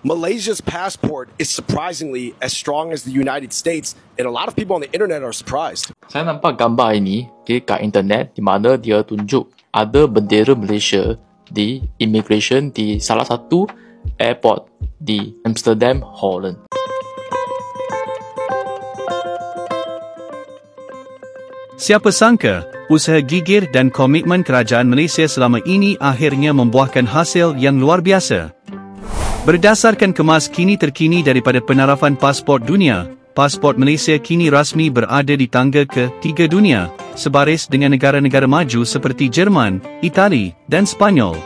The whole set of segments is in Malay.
Malaysia's passport is surprisingly as strong as the United States, and a lot of people on the internet are surprised. Saya nampak gambar ini kat internet di mana dia tunjuk ada bendera Malaysia di immigration di salah satu airport di Amsterdam, Holland. Siapa sangka, usaha gigir dan komitmen kerajaan Malaysia selama ini akhirnya membuahkan hasil yang luar biasa. Berdasarkan kemas terkini daripada penarafan pasport dunia, pasport Malaysia kini rasmi berada di tangga ke-3 dunia, sebaris dengan negara-negara maju seperti Jerman, Itali, dan Sepanyol.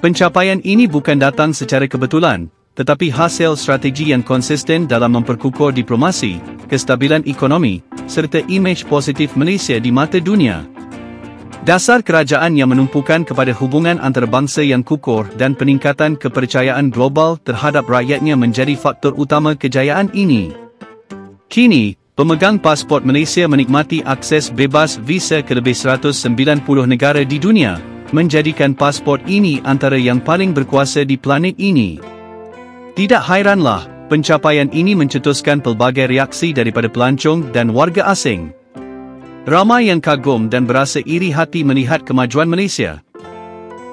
Pencapaian ini bukan datang secara kebetulan, tetapi hasil strategi yang konsisten dalam memperkukuh diplomasi, kestabilan ekonomi, serta imej positif Malaysia di mata dunia. Dasar kerajaan yang menumpukan kepada hubungan antarabangsa yang kukuh dan peningkatan kepercayaan global terhadap rakyatnya menjadi faktor utama kejayaan ini. Kini, pemegang pasport Malaysia menikmati akses bebas visa ke lebih 190 negara di dunia, menjadikan pasport ini antara yang paling berkuasa di planet ini. Tidak hairanlah, pencapaian ini mencetuskan pelbagai reaksi daripada pelancong dan warga asing. Ramai yang kagum dan berasa iri hati melihat kemajuan Malaysia.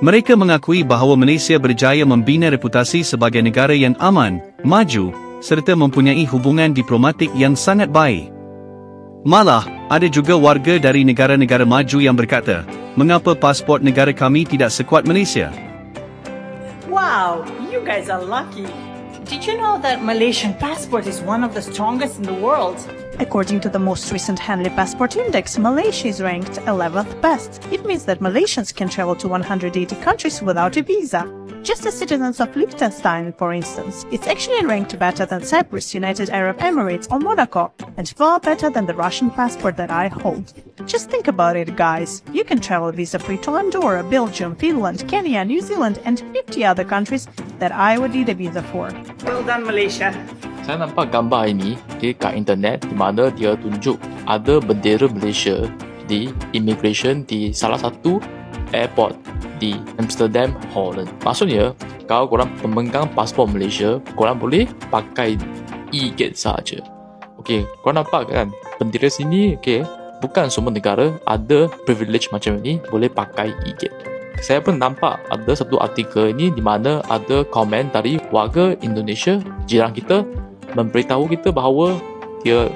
Mereka mengakui bahawa Malaysia berjaya membina reputasi sebagai negara yang aman, maju, serta mempunyai hubungan diplomatik yang sangat baik. Malah, ada juga warga dari negara-negara maju yang berkata, mengapa pasport negara kami tidak sekuat Malaysia? Wow, you guys are lucky. Did you know that Malaysian passport is one of the strongest in the world? According to the most recent Hanley Passport Index, Malaysia is ranked 11th best. It means that Malaysians can travel to 180 countries without a visa. Just as citizens of Liechtenstein, for instance, it's actually ranked better than Cyprus, United Arab Emirates, or Monaco, and far better than the Russian passport that I hold. Just think about it, guys. You can travel visa-free to Andorra, Belgium, Finland, Kenya, New Zealand, and 50 other countries that I would need a visa for. Well done, Malaysia. Saya nampak gambar ini kat internet di mana dia tunjuk ada bendera Malaysia di immigration di salah satu airport di Amsterdam, Holland. Maksudnya, kalau korang pemegang pasport Malaysia, korang boleh pakai e-gate saja. Okey, korang nampak kan? Bendera sini, okey, bukan semua negara ada privilege macam ini boleh pakai e-gate. Saya pun nampak ada satu artikel ini di mana ada komen dari warga Indonesia, jiran kita, memberitahu kita bahawa dia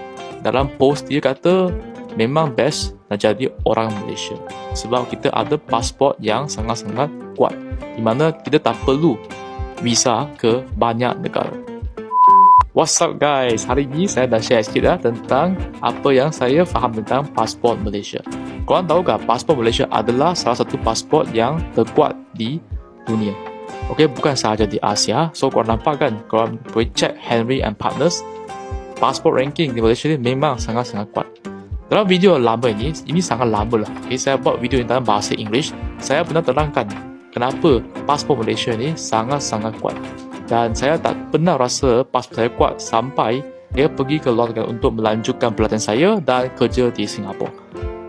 dalam post dia kata memang best nak jadi orang Malaysia sebab kita ada pasport yang sangat-sangat kuat di mana kita tak perlu visa ke banyak negara. What's up guys? Hari ini saya dah share sikit tentang apa yang saya faham tentang pasport Malaysia. Korang tahu tak pasport Malaysia adalah salah satu pasport yang terkuat di dunia. Okey, bukan sahaja di Asia. So korang nampak kan, korang boleh check Henry and Partners, passport ranking di Malaysia ni memang sangat-sangat kuat. Dalam video lama ini sangat lama lah. Okay, saya buat video dalam bahasa English. Saya pernah terangkan kenapa pasport Malaysia ni sangat-sangat kuat. Dan saya tak pernah rasa pasport saya kuat sampai saya pergi ke luar negara untuk melanjutkan pelatihan saya dan kerja di Singapura.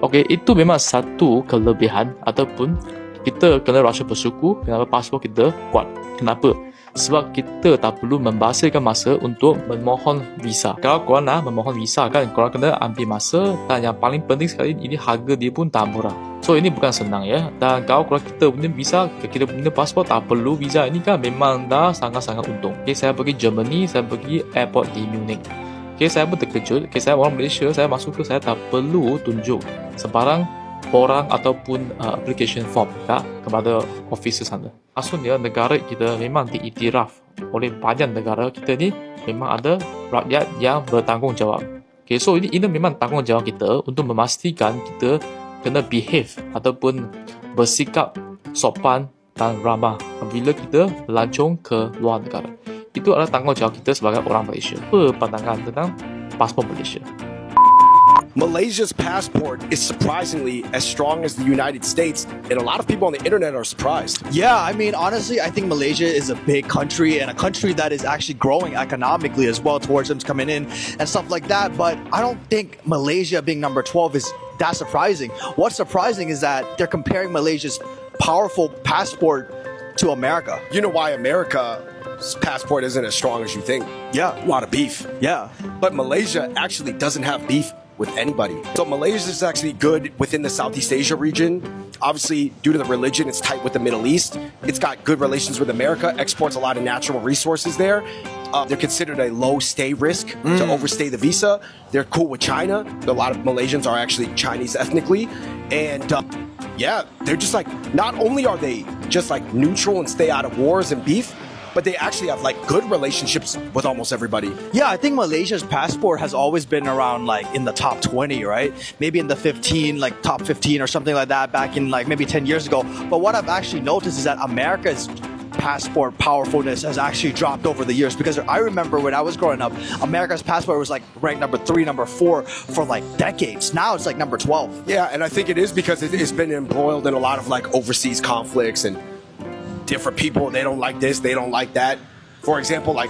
Okey, itu memang satu kelebihan ataupun kita kena rasa bersyukur kenapa pasport kita kuat. Kenapa? Sebab kita tak perlu membahaskan masa untuk memohon visa. Kalau korang nak memohon visa kan, korang kena ambil masa dan yang paling penting sekali ini harga dia pun tak murah. So ini bukan senang ya. Dan kalau kita punya visa, kita punya pasport tak perlu visa, ini kan memang dah sangat-sangat untung. Okay, saya pergi Germany, saya pergi airport di Munich. Okay, saya pun terkejut. Okay, saya orang Malaysia, saya masuk ke saya tak perlu tunjuk sebarang orang ataupun application form kepada officer sana. Maksudnya negara kita memang diiktiraf oleh banyak negara. Kita ni memang ada rakyat yang bertanggungjawab. Okay, so ini memang tanggungjawab kita untuk memastikan kita kena behave ataupun bersikap sopan dan ramah apabila kita melancong ke luar negara. Itu adalah tanggungjawab kita sebagai orang Malaysia. Apa pandangan tentang pasport Malaysia? Malaysia's passport is surprisingly as strong as the United States, and a lot of people on the internet are surprised. Yeah, I mean, honestly, I think Malaysia is a big country and a country that is actually growing economically as well, tourism's coming in and stuff like that. But I don't think Malaysia being number 12 is that surprising. What's surprising is that they're comparing Malaysia's powerful passport to America. You know why America's passport isn't as strong as you think? Yeah. A lot of beef. Yeah. But Malaysia actually doesn't have beef with anybody. So Malaysia is actually good within the Southeast Asia region. Obviously, due to the religion, it's tight with the Middle East. It's got good relations with America, exports a lot of natural resources there. They're considered a low stay risk to overstay the visa. They're cool with China. A lot of Malaysians are actually Chinese ethnically. And yeah, they're just like, not only are they just like neutral and stay out of wars and beef, but they actually have like good relationships with almost everybody. Yeah, I think Malaysia's passport has always been around like in the top 20, right? Maybe in the 15, like top 15 or something like that back in like maybe 10 years ago. But what I've actually noticed is that America's passport powerfulness has actually dropped over the years, because I remember when I was growing up, America's passport was like ranked number 3, number 4 for like decades. Now it's like number 12. Yeah, and I think it is because it's been embroiled in a lot of like overseas conflicts and different people. They don't like this, they don't like that. For example, like,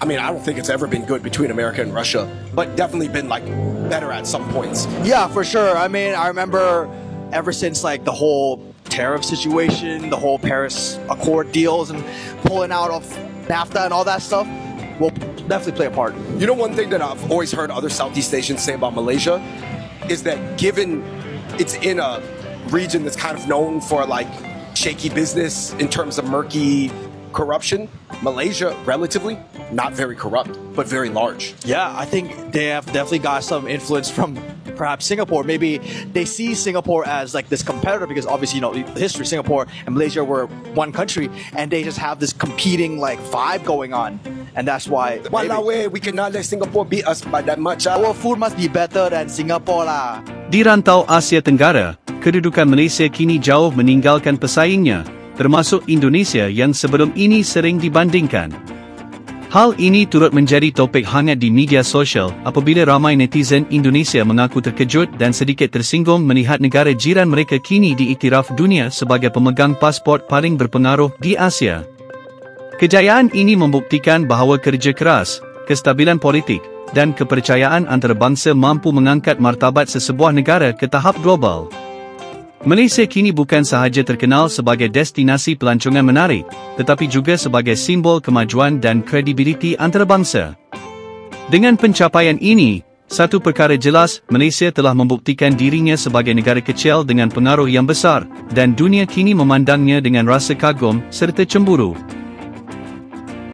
I mean, I don't think it's ever been good between America and Russia, but definitely been like better at some points. Yeah, for sure. I mean, I remember ever since like the whole tariff situation, the whole Paris Accord deals and pulling out of NAFTA and all that stuff will definitely play a part. You know, one thing that I've always heard other Southeast Asians say about Malaysia is that given it's in a region that's kind of known for like shaky business in terms of murky corruption, Malaysia relatively not very corrupt, but very large. Yeah, I think they have definitely got some influence from perhaps Singapore. Maybe they see Singapore as like this competitor, because obviously, you know, the history, Singapore and Malaysia were one country, and they just have this competing like vibe going on. And that's why Walao way, we cannot let Singapore beat us by that much. our food must be better than Singapore lah. Di rantau Asia Tenggara, kedudukan Malaysia kini jauh meninggalkan pesaingnya, termasuk Indonesia yang sebelum ini sering dibandingkan. Hal ini turut menjadi topik hangat di media sosial apabila ramai netizen Indonesia mengaku terkejut dan sedikit tersinggung melihat negara jiran mereka kini diiktiraf dunia sebagai pemegang pasport paling berpengaruh di Asia. Kejayaan ini membuktikan bahawa kerja keras, kestabilan politik, dan kepercayaan antarabangsa mampu mengangkat martabat sesebuah negara ke tahap global. Malaysia kini bukan sahaja terkenal sebagai destinasi pelancongan menarik, tetapi juga sebagai simbol kemajuan dan kredibiliti antarabangsa. Dengan pencapaian ini, satu perkara jelas, Malaysia telah membuktikan dirinya sebagai negara kecil dengan pengaruh yang besar, dan dunia kini memandangnya dengan rasa kagum serta cemburu.